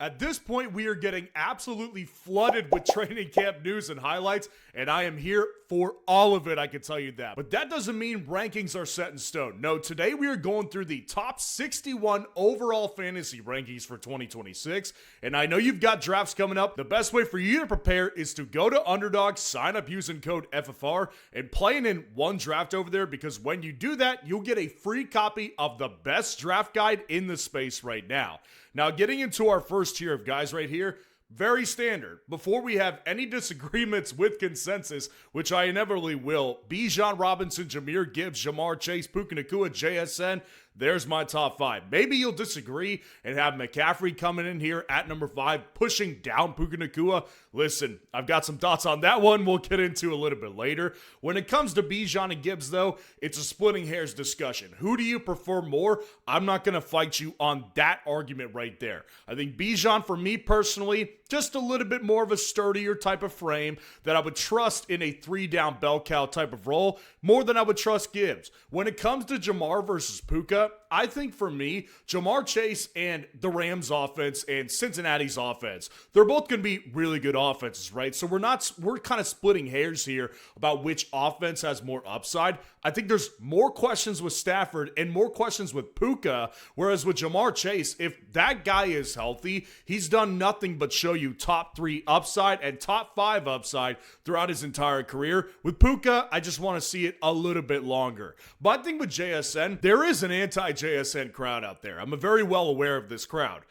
At this point, we are getting absolutely flooded with training camp news and highlights, and I am here for all of it, I can tell you that. But that doesn't mean rankings are set in stone. No, today we are going through the top 61 overall fantasy rankings for 2026, and I know you've got drafts coming up. The best way for you to prepare is to go to Underdog, sign up using code FFR, and play in one draft over there, because when you do that, you'll get a free copy of the best draft guide in the space right now. Now, getting into our first tier of guys right here, very standard. Before we have any disagreements with consensus, which I inevitably will, Bijan Robinson, Jahmyr Gibbs, Jamar Chase, Puka Nacua, JSN, there's my top 5. Maybe you'll disagree and have McCaffrey coming in here at number 5, pushing down Puka Nacua. Listen, I've got some thoughts on that one we'll get into a little bit later. When it comes to Bijan and Gibbs, though, it's a splitting hairs discussion. Who do you prefer more? I'm not going to fight you on that argument right there. I think Bijan, for me personally, just a little bit more of a sturdier type of frame that I would trust in a 3-down bell cow type of role more than I would trust Gibbs. When it comes to Jamar versus Puka, I think for me, Jamar Chase and the Rams offense and Cincinnati's offense, they're both going to be really good offenses, right? So we're kind of splitting hairs here about which offense has more upside. I think there's more questions with Stafford and more questions with Puka, whereas with Jamar Chase, if that guy is healthy, he's done nothing but show you top 3 upside and top 5 upside throughout his entire career. With Puka, I just want to see it a little bit longer. But I think with JSN, there is an anti-JSN crowd out there. I'm very well aware of this crowd.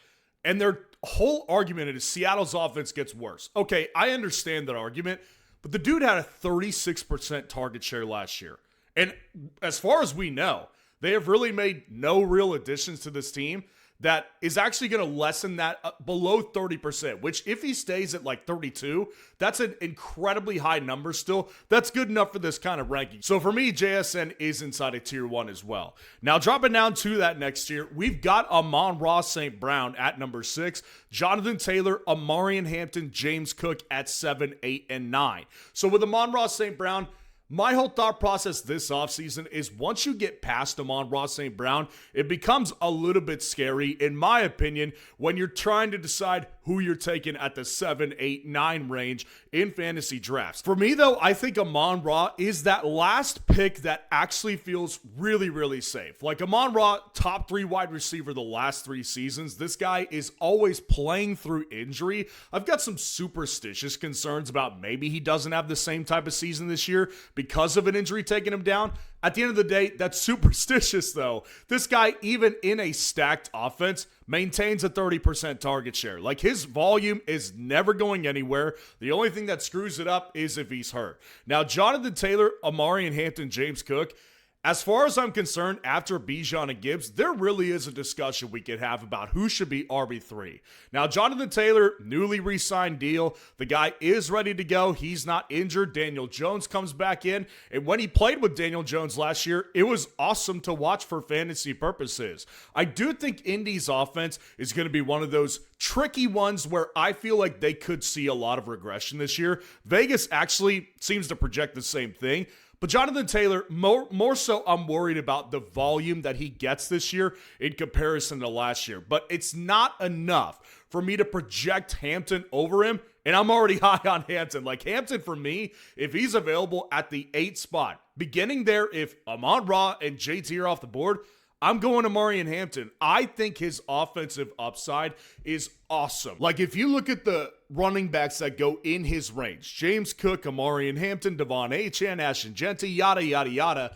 And their whole argument is Seattle's offense gets worse. Okay, I understand that argument, but the dude had a 36% target share last year. And as far as we know, they have really made no real additions to this team that is actually going to lessen that below 30%, which if he stays at like 32, that's an incredibly high number still. That's good enough for this kind of ranking. So for me, JSN is inside of tier 1 as well. Now dropping down to that next tier, we've got Amon-Ra St. Brown at number 6, Jonathan Taylor, Amarian Hampton, James Cook at 7, 8, and 9. So with Amon-Ra St. Brown, my whole thought process this offseason is once you get past Amon-Ra St. Brown, it becomes a little bit scary, in my opinion, when you're trying to decide who you're taking at the 7, 8, 9 range in fantasy drafts. For me, though, I think Amon-Ra is that last pick that actually feels really, really safe. Like Amon-Ra, top 3 wide receiver the last 3 seasons. This guy is always playing through injury. I've got some superstitious concerns about maybe he doesn't have the same type of season this year because of an injury taking him down. At the end of the day, that's superstitious though. This guy, even in a stacked offense, maintains a 30% target share. Like his volume is never going anywhere. The only thing that screws it up is if he's hurt. Now, Jonathan Taylor, Amarian Hampton, James Cook, as far as I'm concerned, after Bijan and Gibbs, there really is a discussion we could have about who should be RB3. Now, Jonathan Taylor, newly re-signed deal. The guy is ready to go. He's not injured. Daniel Jones comes back in. And when he played with Daniel Jones last year, it was awesome to watch for fantasy purposes. I do think Indy's offense is going to be one of those tricky ones where I feel like they could see a lot of regression this year. Vegas actually seems to project the same thing. But Jonathan Taylor, more so I'm worried about the volume that he gets this year in comparison to last year. But it's not enough for me to project Hampton over him, and I'm already high on Hampton. Like Hampton, for me, if he's available at the 8 spot, beginning there, if Amon-Ra and JT are off the board, I'm going to Amarian Hampton. I think his offensive upside is awesome. Like if you look at the running backs that go in his range, James Cook, Amarian Hampton, Devon Achane, Ashton Genty, yada, yada, yada,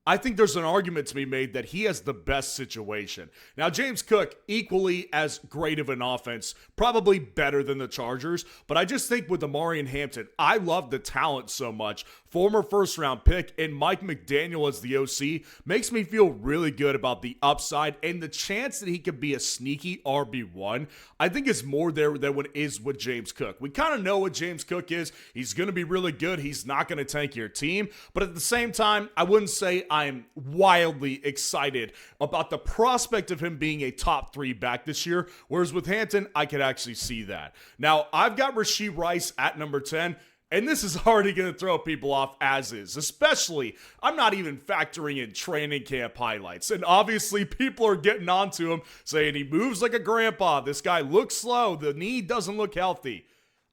I think there's an argument to be made that he has the best situation. Now, James Cook, equally as great of an offense, probably better than the Chargers, but I just think with Amarian Hampton, I love the talent so much. Former first-round pick and Mike McDaniel as the OC makes me feel really good about the upside, and the chance that he could be a sneaky RB1, I think is more there than what is with James Cook. We kind of know what James Cook is. He's going to be really good. He's not going to tank your team, but at the same time, I wouldn't say I'm wildly excited about the prospect of him being a top 3 back this year, whereas with Hampton, I could actually see that. Now, I've got Rashee Rice at number 10. And this is already going to throw people off as is, especially I'm not even factoring in training camp highlights. And obviously people are getting onto him saying he moves like a grandpa. This guy looks slow. The knee doesn't look healthy.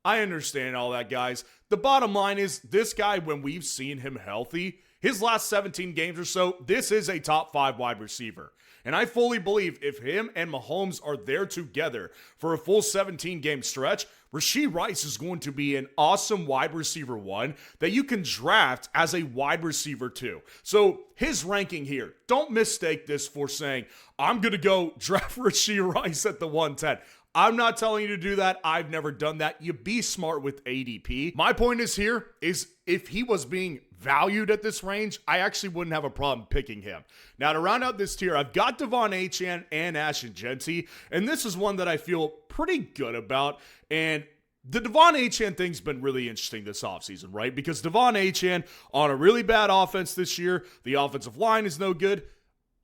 I understand all that, guys. The bottom line is this guy, when we've seen him healthy, his last 17 games or so, this is a top 5 wide receiver. And I fully believe if him and Mahomes are there together for a full 17-game stretch, Rashee Rice is going to be an awesome wide receiver 1 that you can draft as a wide receiver 2. So his ranking here, don't mistake this for saying, I'm going to go draft Rashee Rice at the 110. I'm not telling you to do that. I've never done that. You be smart with ADP. My point is here is if he was being valued at this range, I actually wouldn't have a problem picking him. Now, to round out this tier, I've got Devon Achane and Ashton Jeanty, and this is one that I feel pretty good about. And the Devon Achane thing's been really interesting this offseason, right? Because Devon Achane on a really bad offense this year, the offensive line is no good.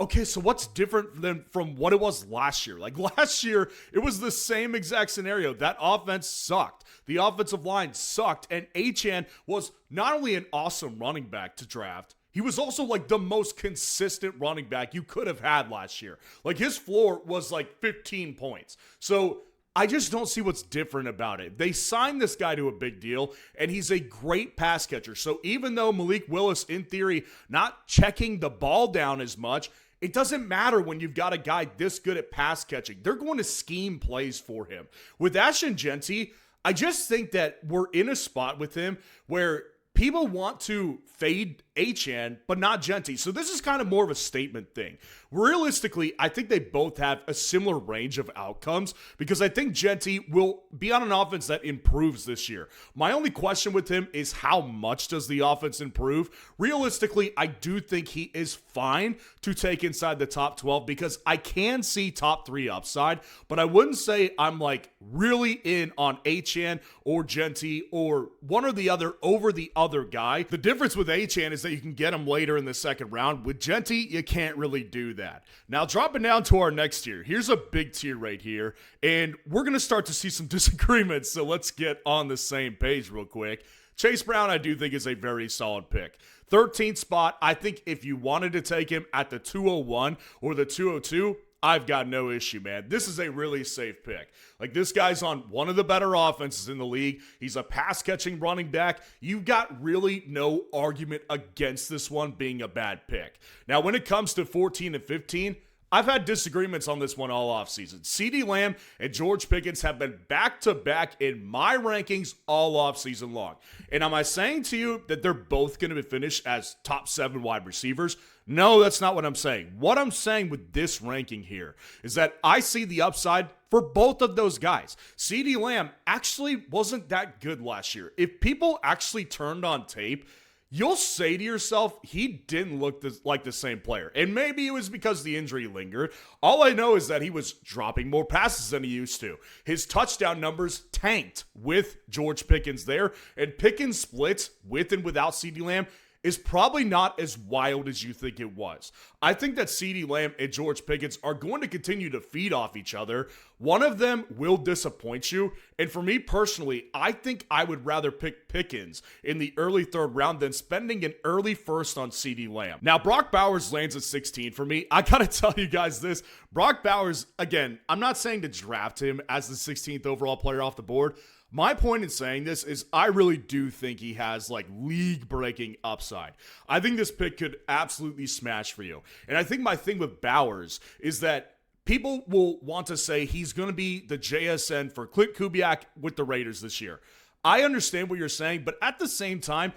Okay, so what's different from what it was last year? Like last year, it was the same exact scenario. That offense sucked. The offensive line sucked. And Achane was not only an awesome running back to draft, he was also like the most consistent running back you could have had last year. Like his floor was like 15 points. So I just don't see what's different about it. They signed this guy to a big deal, and he's a great pass catcher. So even though Malik Willis, in theory, not checking the ball down as much, it doesn't matter when you've got a guy this good at pass catching. They're going to scheme plays for him. With Ashton Jeanty, I just think that we're in a spot with him where people want to fade Achane, but not Jeanty. So this is kind of more of a statement thing. Realistically, I think they both have a similar range of outcomes because I think Jeanty will be on an offense that improves this year. My only question with him is how much does the offense improve? Realistically, I do think he is fine to take inside the top 12 because I can see top 3 upside, but I wouldn't say I'm like really in on Achane or Jeanty or one or the other over the other guy. The difference with Achane is that you can get him later in the second round. With Jeanty, you can't really do that. Now, dropping down to our next tier. Here's a big tier right here, and we're going to start to see some disagreements, so let's get on the same page real quick. Chase Brown, I do think, is a very solid pick. 13th spot, I think if you wanted to take him at the 201 or the 202, I've got no issue, man. This is a really safe pick. Like, this guy's on one of the better offenses in the league. He's a pass-catching running back. You've got really no argument against this one being a bad pick. Now, when it comes to 14 and 15, I've had disagreements on this one all offseason. CeeDee Lamb and George Pickens have been back-to-back in my rankings all offseason long. And am I saying to you that they're both going to finish as top 7 wide receivers? No, that's not what I'm saying. What I'm saying with this ranking here is that I see the upside for both of those guys. CeeDee Lamb actually wasn't that good last year. If people actually turned on tape, you'll say to yourself, he didn't look like the same player. And maybe it was because the injury lingered. All I know is that he was dropping more passes than he used to. His touchdown numbers tanked with George Pickens there. And Pickens splits with and without CeeDee Lamb is probably not as wild as you think it was. I think that CeeDee Lamb and George Pickens are going to continue to feed off each other. One of them will disappoint you. And for me personally, I think I would rather pick Pickens in the early 3rd round than spending an early first on CeeDee Lamb. Now, Brock Bowers lands at 16 for me. I gotta tell you guys this. Brock Bowers, again, I'm not saying to draft him as the 16th overall player off the board. My point in saying this is I really do think he has like league-breaking upside. I think this pick could absolutely smash for you. And I think my thing with Bowers is that people will want to say he's going to be the JSN for Clint Kubiak with the Raiders this year. I understand what you're saying, but at the same time,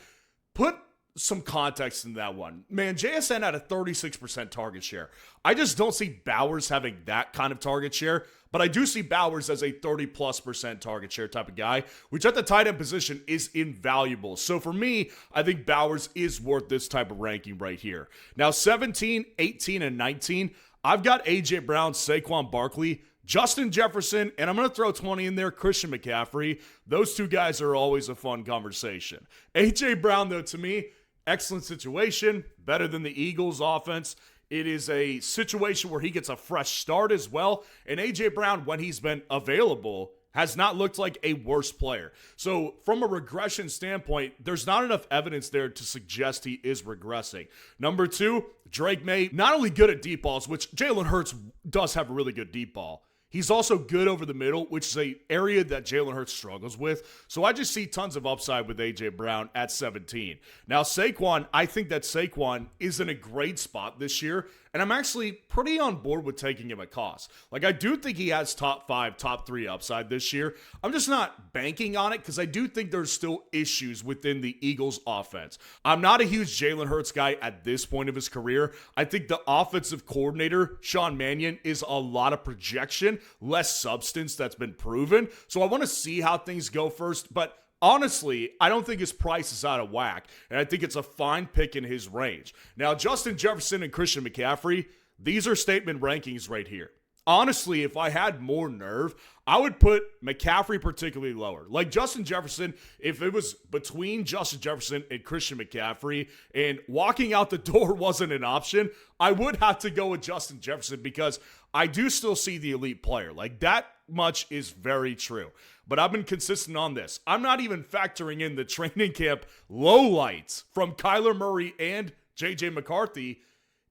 put some context in that one. Man, JSN had a 36% target share. I just don't see Bowers having that kind of target share, but I do see Bowers as a 30+% target share type of guy, which at the tight end position is invaluable. So for me, I think Bowers is worth this type of ranking right here. Now, 17, 18, and 19, I've got A.J. Brown, Saquon Barkley, Justin Jefferson, and I'm going to throw 20 in there, Christian McCaffrey. Those two guys are always a fun conversation. A.J. Brown, though, to me, excellent situation, better than the Eagles' offense. It is a situation where he gets a fresh start as well. And A.J. Brown, when he's been available, has not looked like a worse player. So from a regression standpoint, there's not enough evidence there to suggest he is regressing. Number 2, Drake May, not only good at deep balls, which Jalen Hurts does have a really good deep ball, he's also good over the middle, which is an area that Jalen Hurts struggles with. So I just see tons of upside with A.J. Brown at 17. Now, Saquon, I think that Saquon is in a great spot this year, and I'm actually pretty on board with taking him at cost. Like, I do think he has top 5, top 3 upside this year. I'm just not banking on it because I do think there's still issues within the Eagles' offense. I'm not a huge Jalen Hurts guy at this point of his career. I think the offensive coordinator, Sean Mannion, is a lot of projection, less substance that's been proven. So I want to see how things go first, but honestly, I don't think his price is out of whack, and I think it's a fine pick in his range. Now, Justin Jefferson and Christian McCaffrey, these are statement rankings right here. Honestly, if I had more nerve, I would put McCaffrey particularly lower. Like Justin Jefferson, if it was between Justin Jefferson and Christian McCaffrey and walking out the door wasn't an option, I would have to go with Justin Jefferson because I do still see the elite player. Like that much is very true. But I've been consistent on this. I'm not even factoring in the training camp lowlights from Kyler Murray and J.J. McCarthy.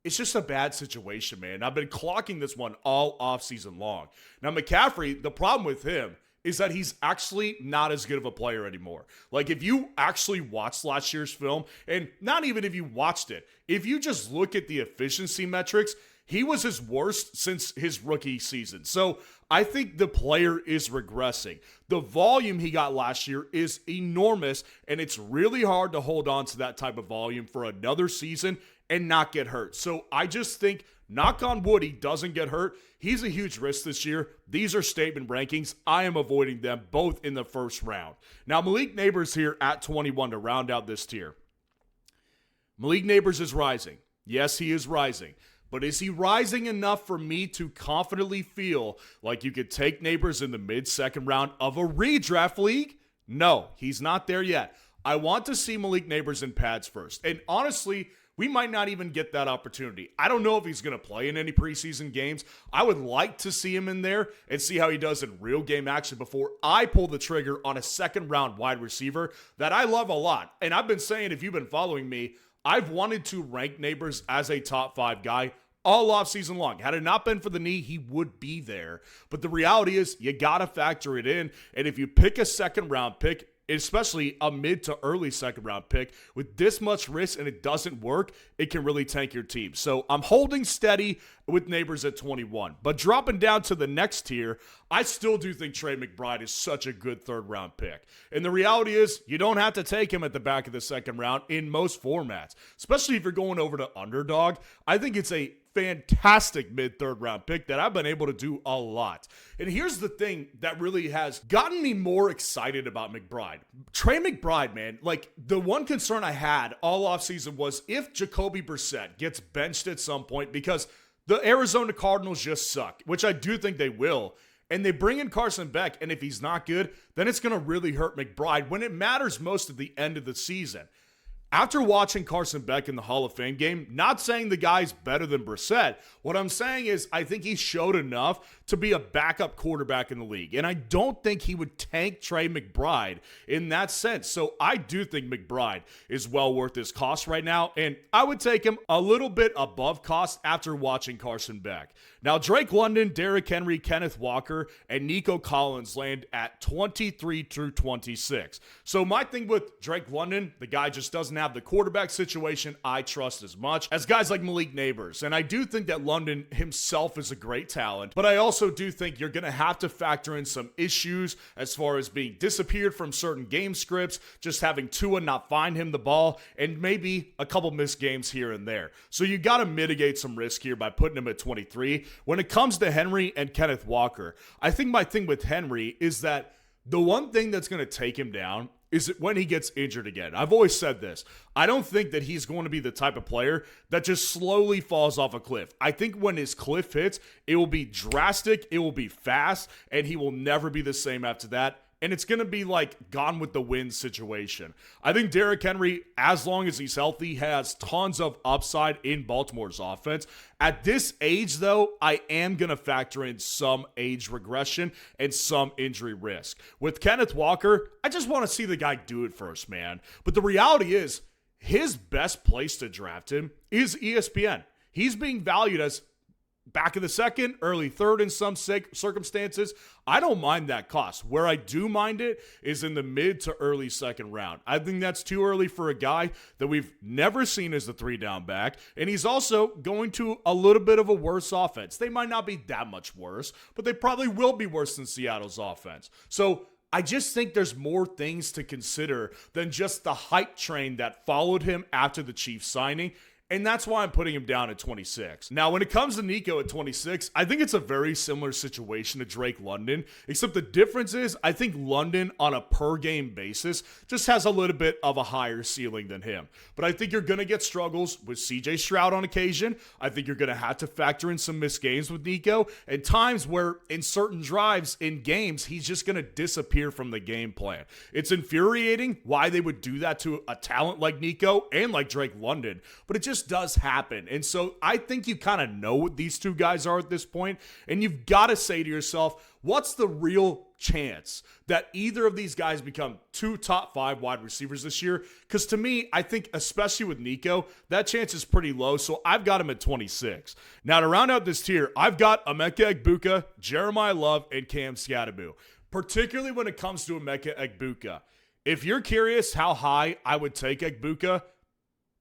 It's just a bad situation, man. I've been clocking this one all offseason long. Now, McCaffrey, the problem with him is that he's actually not as good of a player anymore. Like, if you actually watched last year's film, and not even if you watched it, if you just look at the efficiency metrics, he was his worst since his rookie season. So I think the player is regressing. The volume he got last year is enormous, and it's really hard to hold on to that type of volume for another season and not get hurt. So I just think, knock on wood, he doesn't get hurt. He's a huge risk this year. These are statement rankings. I am avoiding them both in the first round. Now, Malik Neighbors here at 21 to round out this tier. Malik Neighbors is rising. Yes, he is rising. But is he rising enough for me to confidently feel like you could take Neighbors in the mid-second round of a redraft league? No, he's not there yet. I want to see Malik Neighbors in pads first. And honestly, we might not even get that opportunity. I don't know if he's going to play in any preseason games. I would like to see him in there and see how he does in real game action before I pull the trigger on a second-round wide receiver that I love a lot. And I've been saying, if you've been following me, I've wanted to rank Neighbors as a top 5 guy all offseason long. Had it not been for the knee, he would be there. But the reality is you got to factor it in. And if you pick a second-round pick, especially a mid to early second-round pick, with this much risk and it doesn't work, it can really tank your team. So I'm holding steady with Neighbors at 21. But dropping down to the next tier, I still do think Trey McBride is such a good third-round pick. And the reality is you don't have to take him at the back of the second round in most formats, especially if you're going over to Underdog. I think it's a fantastic mid-third round pick that I've been able to do a lot. And here's the thing that really has gotten me more excited about McBride. Trey McBride, man, like the one concern I had all offseason was if Jacoby Brissett gets benched at some point because the Arizona Cardinals just suck, which I do think they will, and they bring in Carson Beck, and if he's not good, then it's going to really hurt McBride when it matters most at the end of the season. After watching Carson Beck in the Hall of Fame game, not saying the guy's better than Brissett, what I'm saying is I think he showed enough to be a backup quarterback in the league. And I don't think he would tank Trey McBride in that sense. So I do think McBride is well worth his cost right now. And I would take him a little bit above cost after watching Carson Beck. Now, Drake London, Derrick Henry, Kenneth Walker, and Nico Collins land at 23 through 26. So my thing with Drake London, the guy just doesn't have the quarterback situation I trust as much as guys like Malik Neighbors. And I do think that London himself is a great talent, but I also do think you're going to have to factor in some issues as far as being disappeared from certain game scripts, just having Tua not find him the ball, and maybe a couple missed games here and there. So you got to mitigate some risk here by putting him at 23. When it comes to Henry and Kenneth Walker, I think my thing with Henry is that the one thing that's going to take him down is when he gets injured again. I've always said this. I don't think that he's going to be the type of player that just slowly falls off a cliff. I think when his cliff hits, it will be drastic, it will be fast, and he will never be the same after that. and it's going to be like gone with the wind situation. I think Derrick Henry, as long as he's healthy, has tons of upside in Baltimore's offense. At this age, though, I am going to factor in some age regression and some injury risk. With Kenneth Walker, I just want to see the guy do it first, man. But the reality is, his best place to draft him is ESPN. He's being valued as back of the second, early third in some circumstances. I don't mind that cost. Where I do mind it is in the mid to early second round. I think that's too early for a guy that we've never seen as a 3-down back, and he's also going to a little bit of a worse offense. They might not be that much worse, but they probably will be worse than Seattle's offense. So I just think there's more things to consider than just the hype train that followed him after the Chiefs signing. And that's why I'm putting him down at 26. Now, when it comes to Nico at 26, I think it's a very similar situation to Drake London, except the difference is I think London on a per-game basis just has a little bit of a higher ceiling than him. But I think you're going to get struggles with CJ Stroud on occasion. I think you're going to have to factor in some missed games with Nico, and times where in certain drives in games, he's just going to disappear from the game plan. It's infuriating why they would do that to a talent like Nico and like Drake London, but it just does happen. And so I think you kind of know what these two guys are at this point, and you've got to say to yourself, what's the real chance that either of these guys become 2 top 5 wide receivers this year? Because to me, I think especially with Nico, that chance is pretty low, so I've got him at 26. Now to round out this tier, I've got Emeka Egbuka, Jeremiah Love, and Cam Skattebo. Particularly when it comes to Emeka Egbuka. If you're curious how high I would take Egbuka,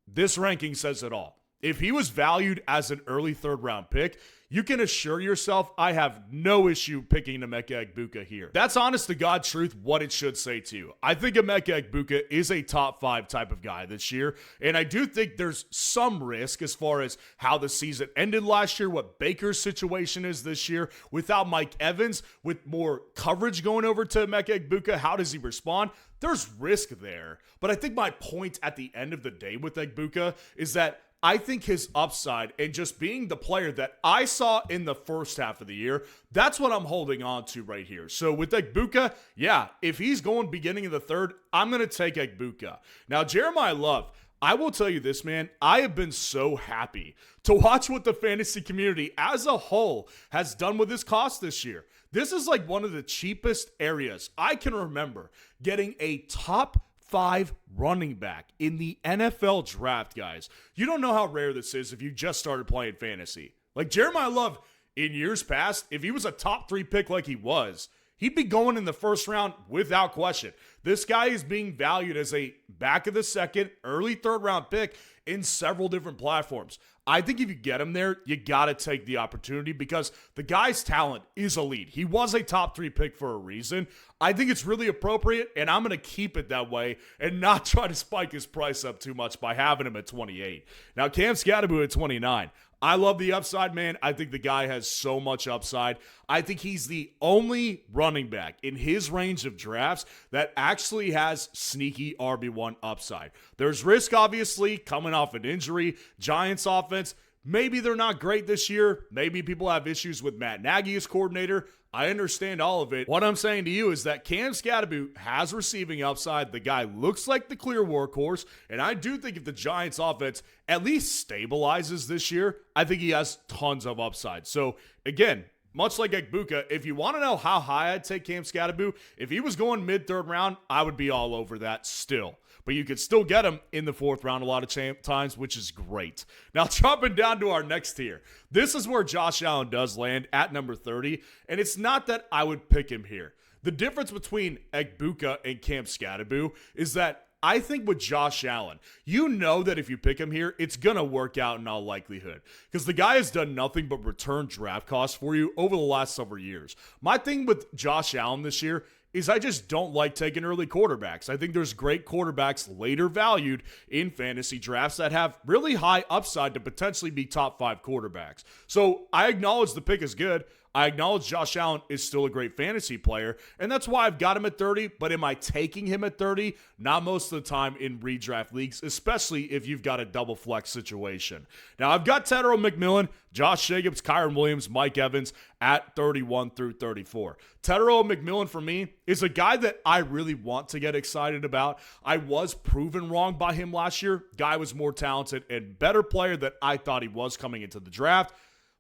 this ranking says it all. If he was valued as an early third-round pick, you can assure yourself I have no issue picking Emeka Egbuka here. That's honest to God truth what it should say to you. I think Emeka Egbuka is a top 5 type of guy this year, and I do think there's some risk as far as how the season ended last year, what Baker's situation is this year. Without Mike Evans, with more coverage going over to Emeka Egbuka, how does he respond? There's risk there. But I think my point at the end of the day with Egbuka is that I think his upside and just being the player that I saw in the first half of the year, that's what I'm holding on to right here. So with Egbuka, yeah, if he's going beginning of the third, I'm going to take Egbuka. Now, Jeremiah Love, I will tell you this, man, I have been so happy to watch what the fantasy community as a whole has done with his cost this year. This is like one of the cheapest areas I can remember getting a top 5 running back in the NFL draft, guys. You don't know how rare this is if you just started playing fantasy. Like Jeremiah Love, in years past, if he was a top 3 pick like he was, he'd be going in the first round without question. This guy is being valued as a back of the second, early third round pick in several different platforms. I think if you get him there, you got to take the opportunity because the guy's talent is elite. He was a top 3 pick for a reason. I think it's really appropriate, and I'm going to keep it that way and not try to spike his price up too much by having him at 28. Now, Cam Skattebo at 29. I love the upside, man. I think the guy has so much upside. I think he's the only running back in his range of drafts that actually has sneaky RB1 upside. There's risk, obviously, coming off an injury. Giants offense, maybe they're not great this year. Maybe people have issues with Matt Nagy as coordinator. I understand all of it. What I'm saying to you is that Cam Skattebo has receiving upside. The guy looks like the clear workhorse, and I do think if the Giants offense at least stabilizes this year, I think he has tons of upside. So again, much like Egbuka, if you want to know how high I'd take Cam Skattebo, if he was going mid-third round, I would be all over that still. But you could still get him in the 4th round a lot of times, which is great. Now, dropping down to our next tier. This is where Josh Allen does land at number 30, and it's not that I would pick him here. The difference between Egbuka and Cam Skattebo is that I think with Josh Allen, you know that if you pick him here, it's going to work out in all likelihood because the guy has done nothing but return draft costs for you over the last several years. My thing with Josh Allen this year is I just don't like taking early quarterbacks. I think there's great quarterbacks later valued in fantasy drafts that have really high upside to potentially be top 5 quarterbacks. So I acknowledge the pick is good. I acknowledge Josh Allen is still a great fantasy player, and that's why I've got him at 30, but am I taking him at 30? Not most of the time in redraft leagues, especially if you've got a double flex situation. Now, I've got Tedero McMillan, Josh Jacobs, Kyron Williams, Mike Evans at 31 through 34. Tedero McMillan for me is a guy that I really want to get excited about. I was proven wrong by him last year. Guy was more talented and better player than I thought he was coming into the draft,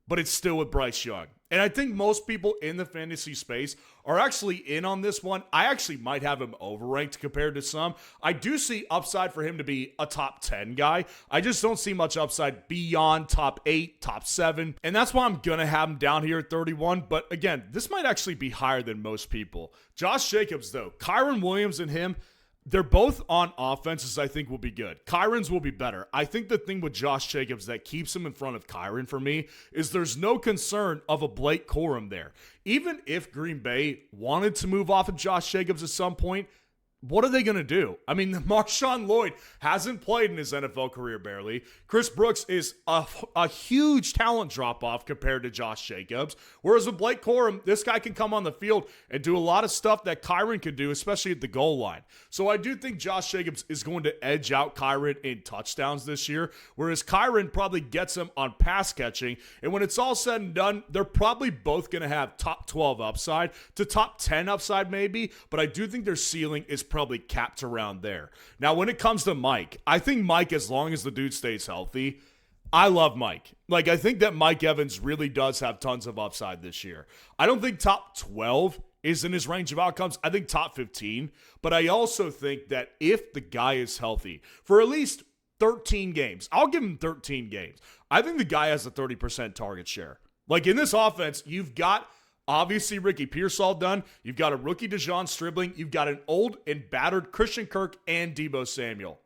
but it's still with Bryce Young. And I think most people in the fantasy space are actually in on this one. I actually might have him overranked compared to some. I do see upside for him to be a top 10 guy. I just don't see much upside beyond top 8, top 7. And that's why I'm going to have him down here at 31. But again, this might actually be higher than most people. Josh Jacobs, though, Kyron Williams and him, they're both on offenses I think will be good. Kyron's will be better. I think the thing with Josh Jacobs that keeps him in front of Kyron for me is there's no concern of a Blake Corum there. Even if Green Bay wanted to move off of Josh Jacobs at some point, what are they going to do? I mean, Marshawn Lloyd hasn't played in his NFL career barely. Chris Brooks is a huge talent drop-off compared to Josh Jacobs. Whereas with Blake Corum, this guy can come on the field and do a lot of stuff that Kyron could do, especially at the goal line. So I do think Josh Jacobs is going to edge out Kyron in touchdowns this year, whereas Kyron probably gets him on pass catching. And when it's all said and done, they're probably both going to have top 12 upside to top 10 upside maybe, but I do think their ceiling is probably capped around there. Now, when it comes to Mike, I think Mike, as long as the dude stays healthy, I love Mike. Like, I think that Mike Evans really does have tons of upside this year. I don't think top 12 is in his range of outcomes. I think top 15, but I also think that if the guy is healthy for at least 13 games, I'll give him 13 games. I think the guy has a 30% target share. Like, in this offense, you've got obviously Ricky Pearsall done. You've got a rookie Dejon Stribling. You've got an old and battered Christian Kirk and Deebo Samuel.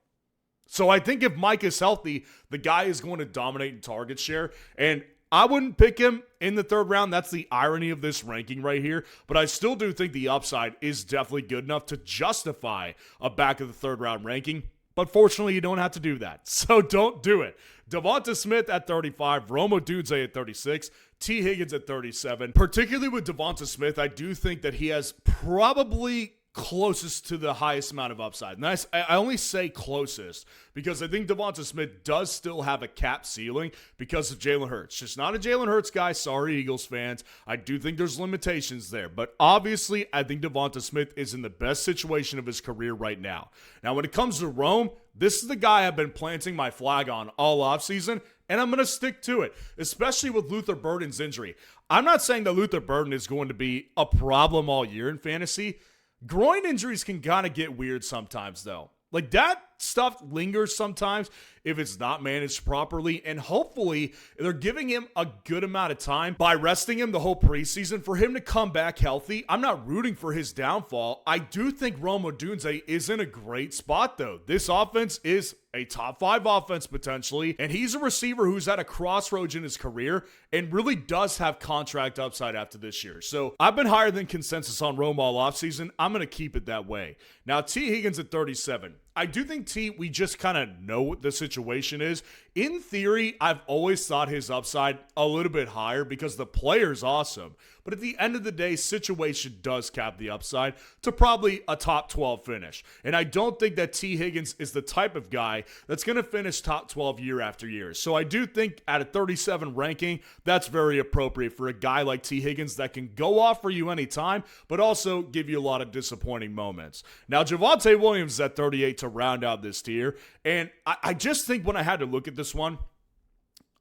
So I think if Mike is healthy, the guy is going to dominate in target share. And I wouldn't pick him in the third round. That's the irony of this ranking right here. But I still do think the upside is definitely good enough to justify a back of the third round ranking. But fortunately, you don't have to do that. So don't do it. Devonta Smith at 35, Rome Odunze at 36, T. Higgins at 37. Particularly with Devonta Smith, I do think that he has probably closest to the highest amount of upside. And I only say closest because I think Devonta Smith does still have a cap ceiling because of Jalen Hurts. Just not a Jalen Hurts guy. Sorry, Eagles fans. I do think there's limitations there. But obviously, I think Devonta Smith is in the best situation of his career right now. Now, when it comes to Rome, this is the guy I've been planting my flag on all offseason, and I'm going to stick to it, especially with Luther Burden's injury. I'm not saying that Luther Burden is going to be a problem all year in fantasy. Groin injuries can kind of get weird sometimes, though. Like, that stuff lingers sometimes if it's not managed properly, and hopefully they're giving him a good amount of time by resting him the whole preseason for him to come back healthy. I'm not rooting for his downfall. I do think Rome Odunze is in a great spot, though. This offense is a top 5 offense potentially, and he's a receiver who's at a crossroads in his career and really does have contract upside after this year. So I've been higher than consensus on Rome all offseason. I'm going to keep it that way. Now, T. Higgins at 37. I do think T, we just kind of know what the situation is. In theory, I've always thought his upside a little bit higher because the player's awesome. But at the end of the day, situation does cap the upside to probably a top 12 finish. And I don't think that T. Higgins is the type of guy that's going to finish top 12 year after year. So I do think at a 37 ranking, that's very appropriate for a guy like T. Higgins that can go off for you anytime, but also give you a lot of disappointing moments. Now, Javonte Williams is at 38 to round out this tier. And I just think when I had to look at this one,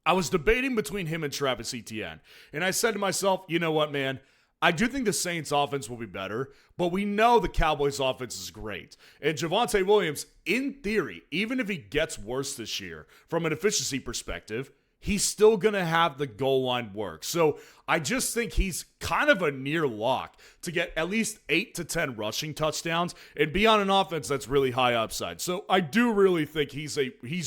I was debating between him and Travis Etienne. And I said to myself, you know what, man? I do think the Saints offense will be better, but we know the Cowboys offense is great. And Javonte Williams, in theory, even if he gets worse this year from an efficiency perspective, he's still going to have the goal line work. So I just think he's kind of a near lock to get at least 8 to 10 rushing touchdowns and be on an offense that's really high upside. So I do really think he's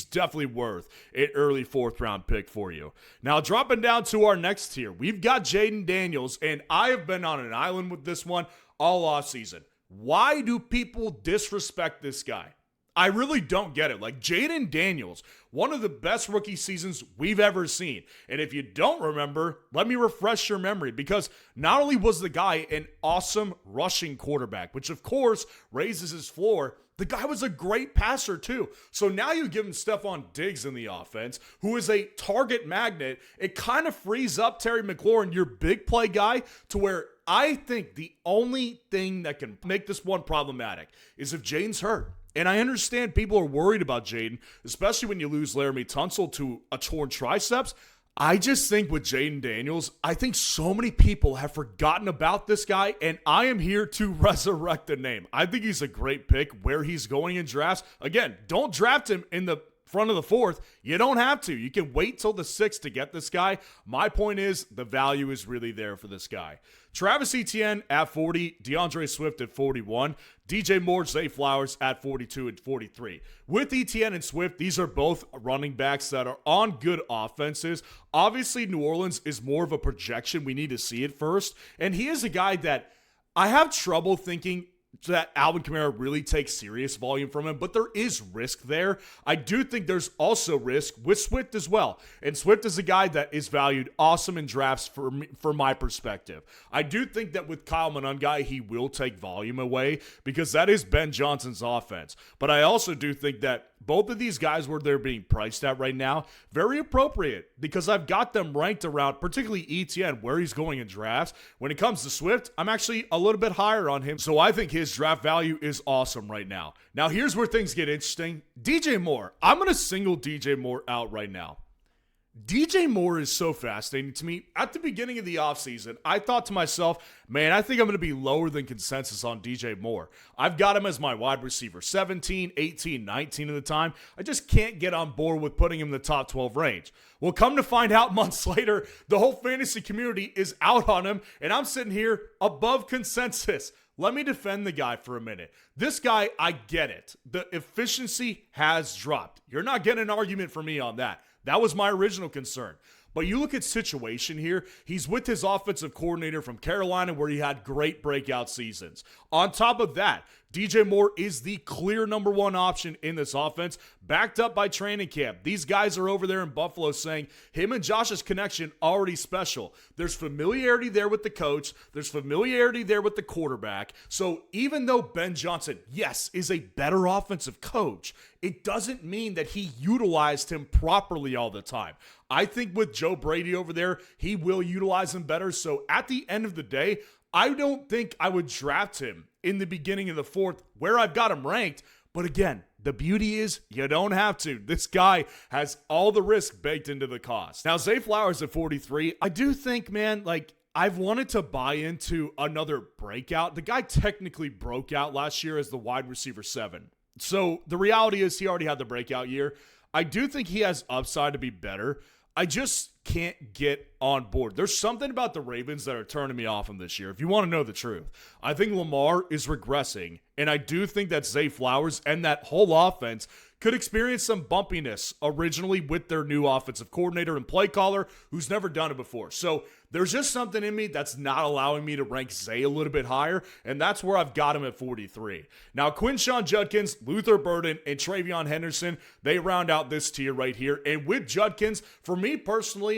definitely worth an early 4th round pick for you. Now, dropping down to our next tier, we've got Jaden Daniels, and I have been on an island with this one all offseason. Why do people disrespect this guy? I really don't get it. Like Jaden Daniels, one of the best rookie seasons we've ever seen. And if you don't remember, let me refresh your memory, because not only was the guy an awesome rushing quarterback, which of course raises his floor, the guy was a great passer too. So now you give him Stephon Diggs in the offense, who is a target magnet. It kind of frees up Terry McLaurin, your big play guy, to where I think the only thing that can make this one problematic is if Jaden's hurt. And I understand people are worried about Jaden, especially when you lose Laramie Tunsil to a torn triceps. I just think with Jaden Daniels, I think so many people have forgotten about this guy, and I am here to resurrect the name. I think he's a great pick where he's going in drafts. Again, don't draft him in the front of the fourth. You don't have to. You can wait till the sixth to get this guy. My point is the value is really there for this guy. Travis Etienne at 40, DeAndre Swift at 41, DJ Moore, Zay Flowers at 42 and 43. With Etienne and Swift, these are both running backs that are on good offenses. Obviously, New Orleans is more of a projection. We need to see it first. And he is a guy that I have trouble thinking that Alvin Kamara really takes serious volume from him, but there is risk there. I do think there's also risk with Swift as well. And Swift is a guy that is valued awesome in drafts from my perspective. I do think that with Kyle Monangai, he will take volume away because that is Ben Johnson's offense. But I also do think that both of these guys where they're being priced at right now, very appropriate because I've got them ranked around, particularly ETN, where he's going in drafts. When it comes to Swift, I'm actually a little bit higher on him. So I think his draft value is awesome right now. Now, here's where things get interesting. DJ Moore. I'm going to single DJ Moore out right now. DJ Moore is so fascinating to me. At the beginning of the offseason, I thought to myself, man, I think I'm going to be lower than consensus on DJ Moore. I've got him as my wide receiver 17, 18, 19 at the time. I just can't get on board with putting him in the top 12 range. Well, come to find out months later, the whole fantasy community is out on him, and I'm sitting here above consensus. Let me defend the guy for a minute. This guy, I get it. The efficiency has dropped. You're not getting an argument from me on that. That was my original concern. But you look at situation here, he's with his offensive coordinator from Carolina where he had great breakout seasons. On top of that, DJ Moore is the clear number one option in this offense, backed up by training camp. These guys are over there in Buffalo saying him and Josh's connection already special. There's familiarity there with the coach. There's familiarity there with the quarterback. So even though Ben Johnson, yes, is a better offensive coach, it doesn't mean that he utilized him properly all the time. I think with Joe Brady over there, he will utilize him better. So at the end of the day, I don't think I would draft him in the beginning of the fourth where I've got him ranked. But again, the beauty is you don't have to. This guy has all the risk baked into the cost. Now, Zay Flowers at 43, I do think, man, like, I've wanted to buy into another breakout. The guy technically broke out last year as the wide receiver 7. So the reality is he already had the breakout year. I do think he has upside to be better. I just can't get on board. There's something about the Ravens that are turning me off from this year. If you want to know the truth, I think Lamar is regressing, and I do think that Zay Flowers and that whole offense could experience some bumpiness originally with their new offensive coordinator and play caller who's never done it before. So there's just something in me that's not allowing me to rank Zay a little bit higher, and that's where I've got him at 43. Now, Quinshon Judkins, Luther Burden, and Travion Henderson, they round out this tier right here. And with Judkins, for me personally,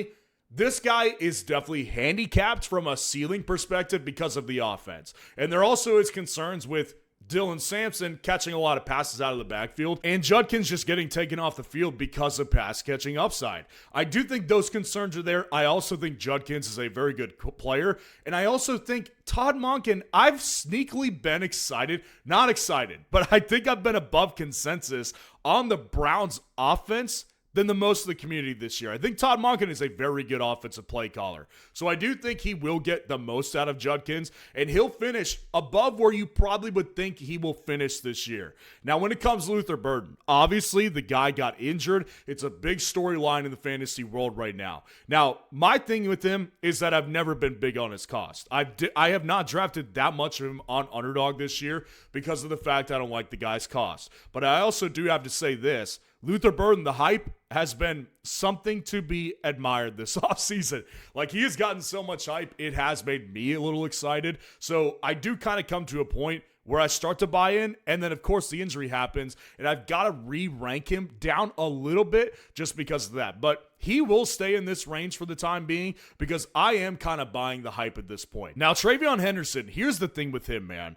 this guy is definitely handicapped from a ceiling perspective because of the offense. And there also is concerns with Dylan Sampson catching a lot of passes out of the backfield, and Judkins just getting taken off the field because of pass catching upside. I do think those concerns are there. I also think Judkins is a very good player, and I also think Todd Monken, I've sneakily been excited, not excited, but I think I've been above consensus on the Browns offense than the most of the community this year. I think Todd Monken is a very good offensive play caller. So I do think he will get the most out of Judkins, and he'll finish above where you probably would think he will finish this year. Now, when it comes to Luther Burden, obviously the guy got injured. It's a big storyline in the fantasy world right now. Now, my thing with him is that I've never been big on his cost. I have not drafted that much of him on Underdog this year because of the fact I don't like the guy's cost. But I also do have to say this. Luther Burden, the hype has been something to be admired this offseason. Like, he has gotten so much hype, it has made me a little excited. So I do kind of come to a point where I start to buy in, and then of course the injury happens, and I've got to re-rank him down a little bit just because of that. But he will stay in this range for the time being because I am kind of buying the hype at this point. Now, Travion Henderson, here's the thing with him, man.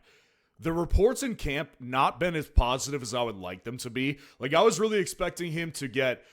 The reports in camp not been as positive as I would like them to be. Like, I was really expecting him to get,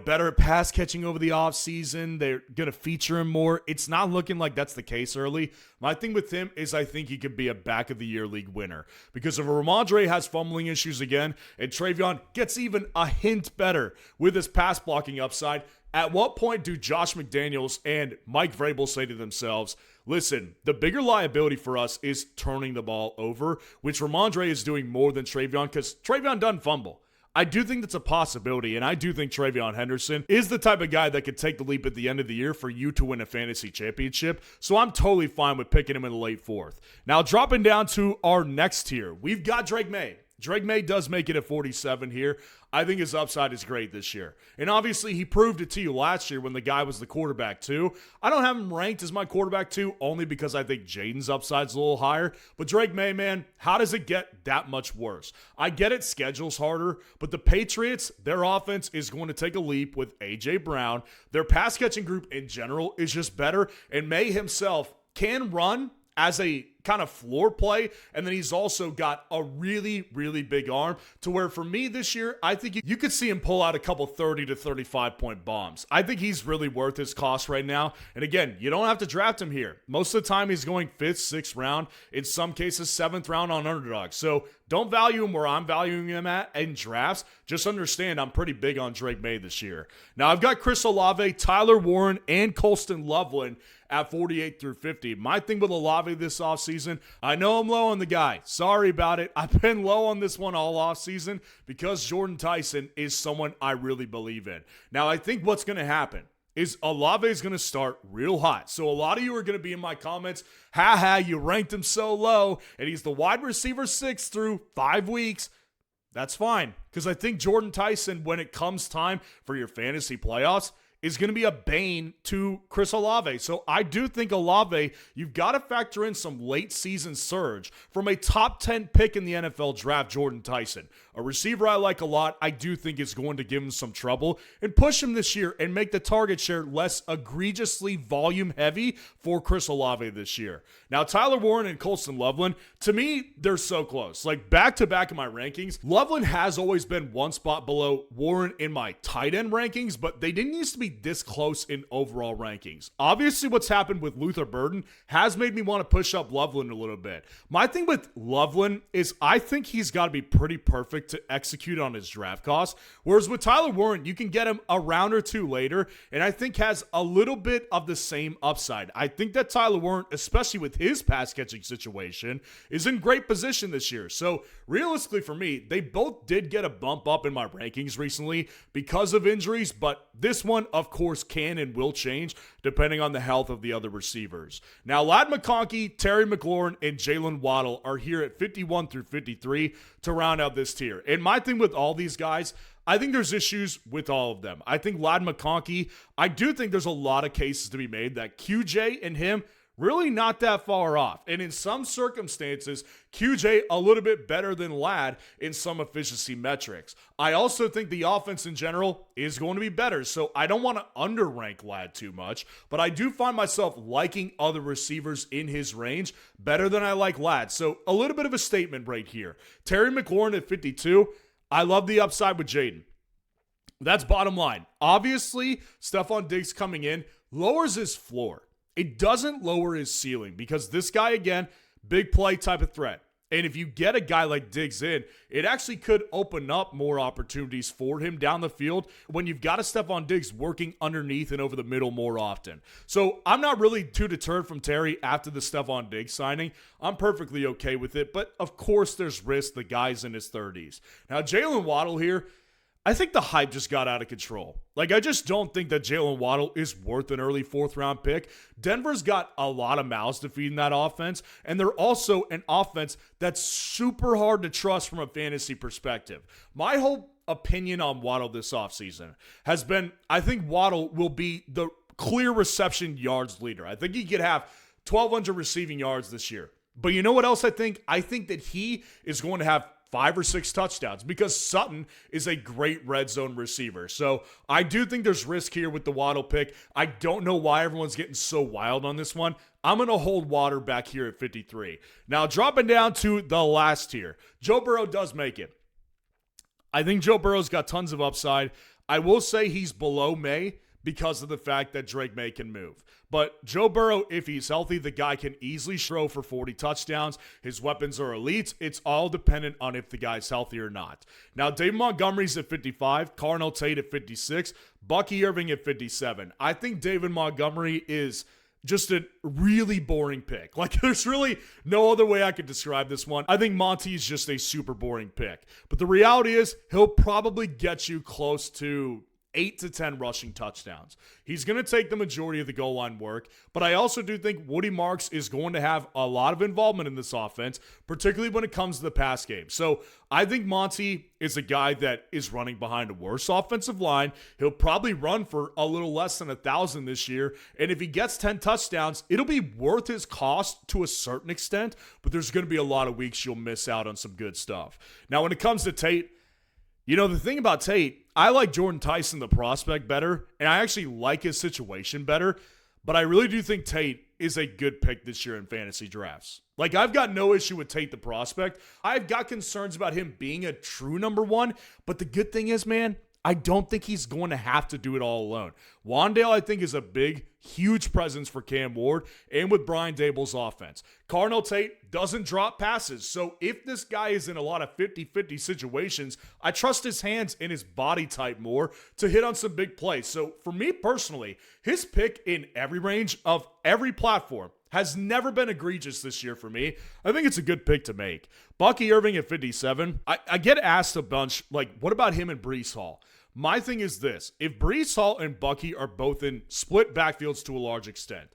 better at pass catching over the offseason. They're going to feature him more. It's not looking like that's the case early. My thing with him is I think he could be a back-of-the-year league winner. Because if Ramondre has fumbling issues again, and Travion gets even a hint better with his pass blocking upside, at what point do Josh McDaniels and Mike Vrabel say to themselves, listen, the bigger liability for us is turning the ball over, which Ramondre is doing more than Travion because Travion doesn't fumble. I do think that's a possibility, and I do think Travion Henderson is the type of guy that could take the leap at the end of the year for you to win a fantasy championship, so I'm totally fine with picking him in the late fourth. Now, dropping down to our next tier, we've got Drake May. Drake May does make it at 47 here. I think his upside is great this year. And obviously, he proved it to you last year when the guy was the quarterback too. I don't have him ranked as my quarterback too, only because I think Jaden's upside's a little higher. But Drake May, man, how does it get that much worse? I get it, schedule's harder, but the Patriots, their offense is going to take a leap with A.J. Brown. Their pass catching group in general is just better. And May himself can run as a kind of floor play, and then he's also got a really, really big arm to where for me this year, I think you could see him pull out a couple 30 to 35 point bombs. I think he's really worth his cost right now. And again, you don't have to draft him here. Most of the time he's going 5th, 6th round, in some cases 7th round on Underdog. So don't value him where I'm valuing him at in drafts. Just understand I'm pretty big on Drake May this year. Now I've got Chris Olave, Tyler Warren, and Colston Loveland at 48 through 50. My thing with Olave this offseason, I know I'm low on the guy. Sorry about it. I've been low on this one all offseason because Jordan Tyson is someone I really believe in. Now, I think what's going to happen is Olave is going to start real hot. So a lot of you are going to be in my comments, you ranked him so low, and he's the wide receiver 6 through 5 weeks. That's fine, because I think Jordan Tyson, when it comes time for your fantasy playoffs, is going to be a bane to Chris Olave. So I do think Olave, you've got to factor in some late season surge from a top 10 pick in the NFL draft, Jordan Tyson. A receiver I like a lot. I do think it's going to give him some trouble and push him this year and make the target share less egregiously volume heavy for Chris Olave this year. Now, Tyler Warren and Colston Loveland, to me, they're so close. Like back to back in my rankings, Loveland has always been one spot below Warren in my tight end rankings, but they didn't used to be this close in overall rankings. Obviously, what's happened with Luther Burden has made me want to push up Loveland a little bit. My thing with Loveland is I think he's got to be pretty perfect to execute on his draft costs. Whereas with Tyler Warren, you can get him a round or two later, and I think has a little bit of the same upside. I think that Tyler Warren, especially with his pass catching situation, is in great position this year. So realistically for me, they both did get a bump up in my rankings recently because of injuries, but this one, of course, can and will change depending on the health of the other receivers. Now, Ladd McConkey, Terry McLaurin, and Jalen Waddle are here at 51 through 53 to round out this tier. And my thing with all these guys, I think there's issues with all of them. I think Ladd McConkey, I do think there's a lot of cases to be made that QJ and him really not that far off. And in some circumstances, QJ a little bit better than Ladd in some efficiency metrics. I also think the offense in general is going to be better. So I don't want to underrank Ladd too much, but I do find myself liking other receivers in his range better than I like Ladd. So a little bit of a statement right here. Terry McLaurin at 52. I love the upside with Jaden. That's bottom line. Obviously, Stephon Diggs coming in lowers his floor. It doesn't lower his ceiling because this guy, again, big play type of threat. And if you get a guy like Diggs in, it actually could open up more opportunities for him down the field when you've got a Stephon Diggs working underneath and over the middle more often. So I'm not really too deterred from Terry after the Stephon Diggs signing. I'm perfectly okay with it. But of course, there's risk. The guy's in his 30s. Now, Jalen Waddle here, I think the hype just got out of control. Like, I just don't think that Jalen Waddle is worth an early 4th round pick. Denver's got a lot of mouths to feed in that offense, and they're also an offense that's super hard to trust from a fantasy perspective. My whole opinion on Waddle this offseason has been, I think Waddle will be the clear reception yards leader. I think he could have 1,200 receiving yards this year. But you know what else I think? I think that he is going to have 5 or 6 touchdowns because Sutton is a great red zone receiver. So I do think there's risk here with the Waddle pick. I don't know why everyone's getting so wild on this one. I'm going to hold water back here at 53. Now, dropping down to the last tier, Joe Burrow does make it. I think Joe Burrow's got tons of upside. I will say he's below May because of the fact that Drake May can move. But Joe Burrow, if he's healthy, the guy can easily throw for 40 touchdowns. His weapons are elite. It's all dependent on if the guy's healthy or not. Now, David Montgomery's at 55, Carnell Tate at 56, Bucky Irving at 57. I think David Montgomery is just a really boring pick. Like, there's really no other way I could describe this one. I think Monty is just a super boring pick. But the reality is, he'll probably get you close to 8 to 10 rushing touchdowns. He's going to take the majority of the goal line work, but I also do think Woody Marks is going to have a lot of involvement in this offense, particularly when it comes to the pass game. So I think Monty is a guy that is running behind a worse offensive line. He'll probably run for a little less than 1,000 this year, and if he gets 10 touchdowns, it'll be worth his cost to a certain extent, but there's going to be a lot of weeks you'll miss out on some good stuff. Now, when it comes to Tate, you know, the thing about Tate, I like Jordan Tyson, the prospect, better, and I actually like his situation better, but I really do think Tate is a good pick this year in fantasy drafts. Like, I've got no issue with Tate, the prospect. I've got concerns about him being a true number one, but the good thing is, man, I don't think he's going to have to do it all alone. Wandale, I think, is a big, huge presence for Cam Ward and with Brian Dable's offense. Carnell Tate doesn't drop passes, so if this guy is in a lot of 50-50 situations, I trust his hands and his body type more to hit on some big plays. So for me personally, his pick in every range of every platform has never been egregious this year for me. I think it's a good pick to make. Bucky Irving at 57. I get asked a bunch, like, what about him and Breece Hall? My thing is this. If Breece Hall and Bucky are both in split backfields to a large extent,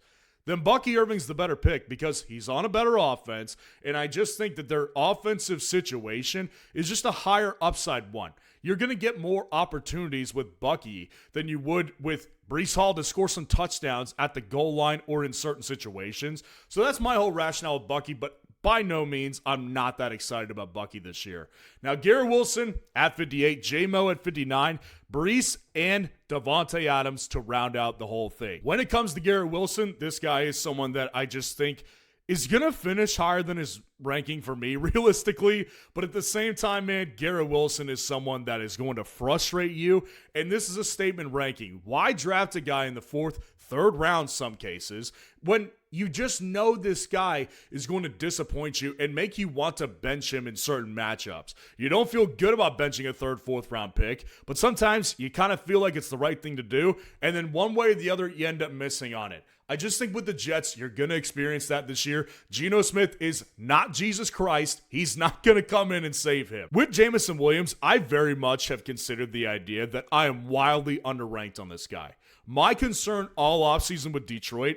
then Bucky Irving's the better pick because he's on a better offense, and I just think that their offensive situation is just a higher upside one. You're going to get more opportunities with Bucky than you would with Breece Hall to score some touchdowns at the goal line or in certain situations. So that's my whole rationale with Bucky, but by no means, I'm not that excited about Bucky this year. Now, Garrett Wilson at 58, J-Mo at 59, Breece and Davante Adams to round out the whole thing. When it comes to Garrett Wilson, this guy is someone that I just think is going to finish higher than his ranking for me, realistically. But at the same time, man, Garrett Wilson is someone that is going to frustrate you. And this is a statement ranking. Why draft a guy in the 4th, 3rd round some cases when you just know this guy is going to disappoint you and make you want to bench him in certain matchups? You don't feel good about benching a 3rd, 4th round pick, but sometimes you kind of feel like it's the right thing to do. And then one way or the other, you end up missing on it. I just think with the Jets, you're going to experience that this year. Geno Smith is not Jesus Christ. He's not going to come in and save him. With Jameson Williams, I very much have considered the idea that I am wildly underranked on this guy. My concern all offseason with Detroit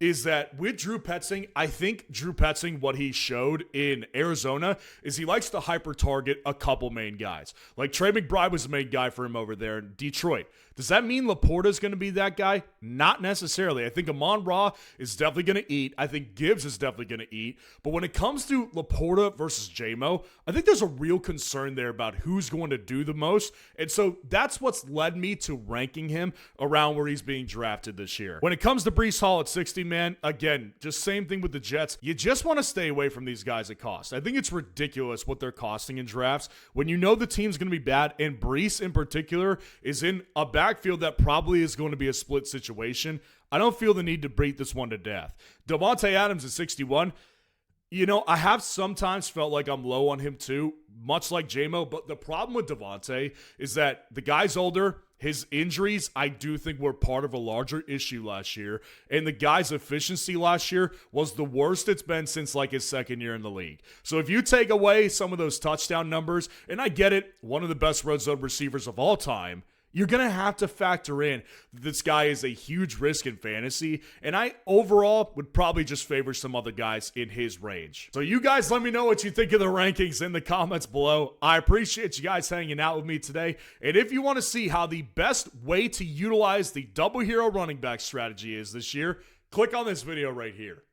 is that with Drew Petzing, I think Drew Petzing, what he showed in Arizona is he likes to hyper-target a couple main guys. Like Trey McBride was the main guy for him over there in Detroit. Does that mean Laporta is going to be that guy? Not necessarily. I think Amon-Ra is definitely going to eat. I think Gibbs is definitely going to eat. But when it comes to Laporta versus J-Mo, I think there's a real concern there about who's going to do the most. And so that's what's led me to ranking him around where he's being drafted this year. When it comes to Breece Hall at 60, man, again, just same thing with the Jets. You just want to stay away from these guys at cost. I think it's ridiculous what they're costing in drafts when you know the team's going to be bad, and Breece in particular is in a backfield that probably is going to be a split situation. I don't feel the need to beat this one to death. Davante Adams at 61. You know, I have sometimes felt like I'm low on him too, much like J-Mo, but the problem with Davante is that the guy's older. His injuries, I do think, were part of a larger issue last year. And the guy's efficiency last year was the worst it's been since like his second year in the league. So if you take away some of those touchdown numbers, and I get it, one of the best red zone receivers of all time, you're going to have to factor in that this guy is a huge risk in fantasy, and I overall would probably just favor some other guys in his range. So you guys let me know what you think of the rankings in the comments below. I appreciate you guys hanging out with me today, and if you want to see how the best way to utilize the double hero running back strategy is this year, click on this video right here.